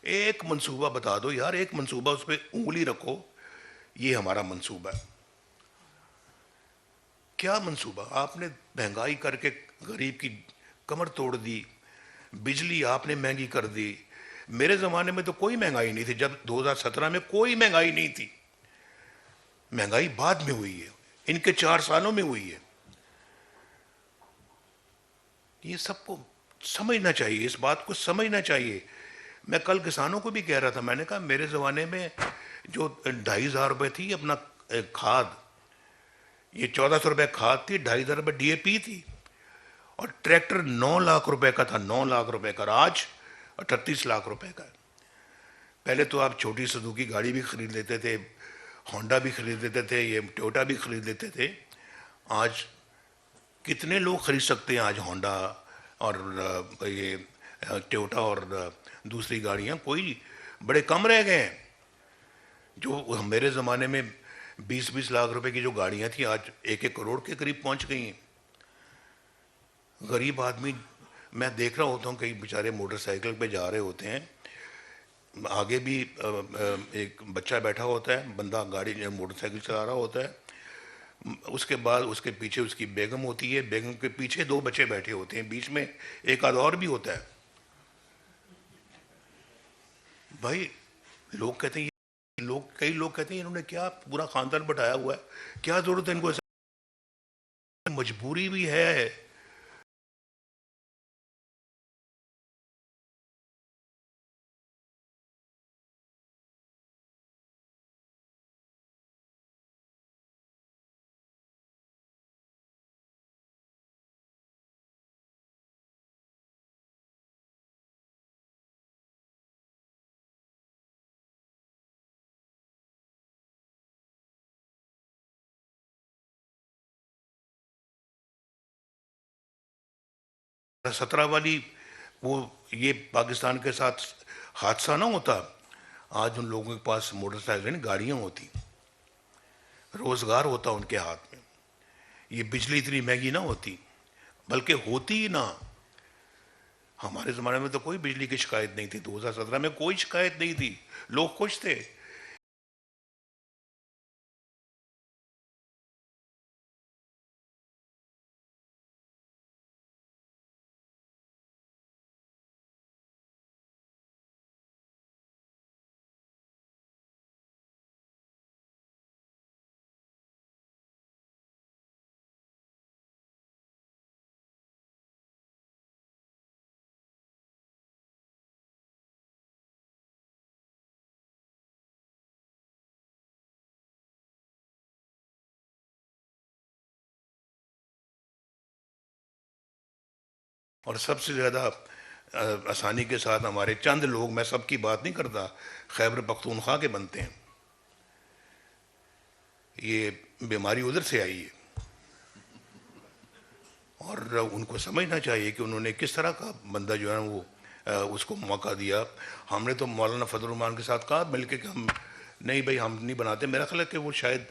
ایک منصوبہ بتا دو یار، ایک منصوبہ، اس پہ انگلی رکھو، یہ ہمارا منصوبہ ہے۔ کیا منصوبہ؟ آپ نے مہنگائی کر کے غریب کی کمر توڑ دی، بجلی آپ نے مہنگی کر دی۔ میرے زمانے میں تو کوئی مہنگائی نہیں تھی، جب 2017 میں کوئی مہنگائی نہیں تھی، مہنگائی بعد میں ہوئی ہے، ان کے 4 سالوں میں ہوئی ہے۔ یہ سب کو سمجھنا چاہیے، اس بات کو سمجھنا چاہیے۔ میں کل کسانوں کو بھی کہہ رہا تھا، میں نے کہا میرے زمانے میں جو 2,500 روپے تھی اپنا کھاد، یہ 1,400 روپے کھاد تھی، 2,500 روپے ڈی اے پی تھی، اور ٹریکٹر 9 لاکھ روپے کا تھا، 9 لاکھ روپے کا، آج 38 لاکھ روپے کا ہے۔ پہلے تو آپ چھوٹی سزوکی گاڑی بھی خرید لیتے تھے، ہونڈا بھی خرید لیتے تھے، یہ ٹویوٹا بھی خرید لیتے تھے۔ آج کتنے لوگ خرید سکتے ہیں آج ہونڈا اور یہ ٹویوٹا اور دوسری گاڑیاں؟ کوئی، بڑے کم رہ گئے ہیں۔ جو میرے زمانے میں 20-20 لاکھ روپے کی جو گاڑیاں تھیں آج 1-1 کروڑ کے قریب پہنچ گئی ہیں۔ غریب آدمی، میں دیکھ رہا ہوتا ہوں کئی بیچارے موٹر سائیکل پہ جا رہے ہوتے ہیں، آگے بھی ایک بچہ بیٹھا ہوتا ہے، بندہ گاڑی موٹر سائیکل چلا رہا ہوتا ہے، اس کے بعد اس کے پیچھے اس کی بیگم ہوتی ہے، بیگم کے پیچھے 2 بچے بیٹھے ہوتے ہیں، بیچ میں ایک آدھ اور بھی ہوتا ہے۔ بھائی لوگ کہتے ہیں کئی لوگ کہتے ہیں انہوں نے کیا پورا خاندان بٹھایا ہوا ہے، کیا ضرورت ہے ان کو ایسا؟ مجبوری بھی ہے۔ سترہ والی وہ یہ پاکستان کے ساتھ حادثہ نہ ہوتا، آج ان لوگوں کے پاس موٹر سائیکل گاڑیاں ہوتی، روزگار ہوتا ان کے ہاتھ میں، یہ بجلی اتنی مہنگی نہ ہوتی، بلکہ ہوتی ہی نہ۔ ہمارے زمانے میں تو کوئی بجلی کی شکایت نہیں تھی، 2017 میں کوئی شکایت نہیں تھی، لوگ خوش تھے۔ اور سب سے زیادہ آسانی کے ساتھ ہمارے چند لوگ، میں سب کی بات نہیں کرتا، خیبر پختونخوا کے بنتے ہیں، یہ بیماری ادھر سے آئی ہے، اور ان کو سمجھنا چاہیے کہ انہوں نے کس طرح کا بندہ جو ہے وہ اس کو موقع دیا۔ ہم نے تو مولانا فضل الرحمان کے ساتھ کہا مل کے کہ ہم نہیں بھائی، ہم نہیں بناتے۔ میرا خیال ہے کہ وہ شاید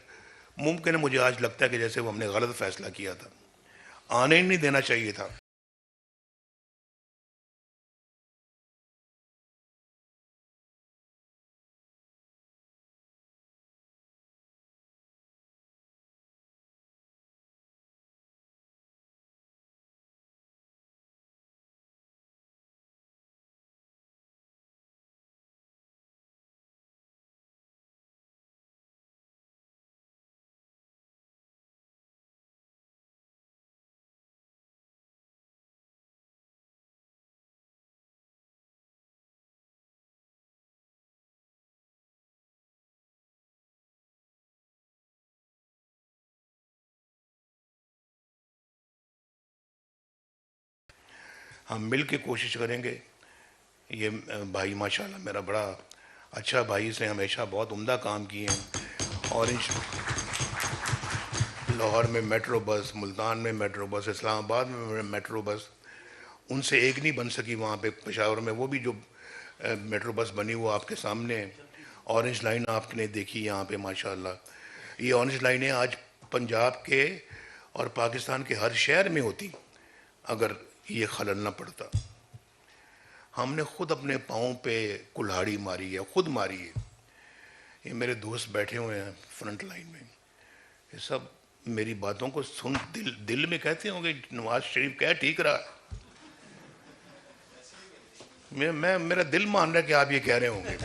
ممکن ہے، مجھے آج لگتا ہے کہ جیسے وہ ہم نے غلط فیصلہ کیا تھا، آنے ہی نہیں دینا چاہیے تھا۔ ہم مل کے کوشش کریں گے۔ یہ بھائی ماشاءاللہ میرا بڑا اچھا بھائی، سے ہمیشہ بہت عمدہ کام کیے ہیں، اور لاہور میں میٹرو بس، ملتان میں میٹرو بس، اسلام آباد میں میٹرو بس، ان سے ایک نہیں بن سکی وہاں پہ پشاور میں، وہ بھی جو میٹرو بس بنی وہ آپ کے سامنے ہے۔ اورنج لائن آپ نے دیکھی یہاں پہ ماشاءاللہ، یہ اورنج لائنیں آج پنجاب کے اور پاکستان کے ہر شہر میں ہوتی اگر یہ خلل نہ پڑتا۔ ہم نے خود اپنے پاؤں پہ کلہاڑی ماری ہے، خود ماری ہے. یہ میرے دوست بیٹھے ہوئے ہیں فرنٹ لائن میں، یہ سب میری باتوں کو سن دل میں کہتے ہوں گے نواز شریف کہہ ٹھیک رہا. میرا دل مان رہا ہے کہ آپ یہ کہہ رہے ہوں گے.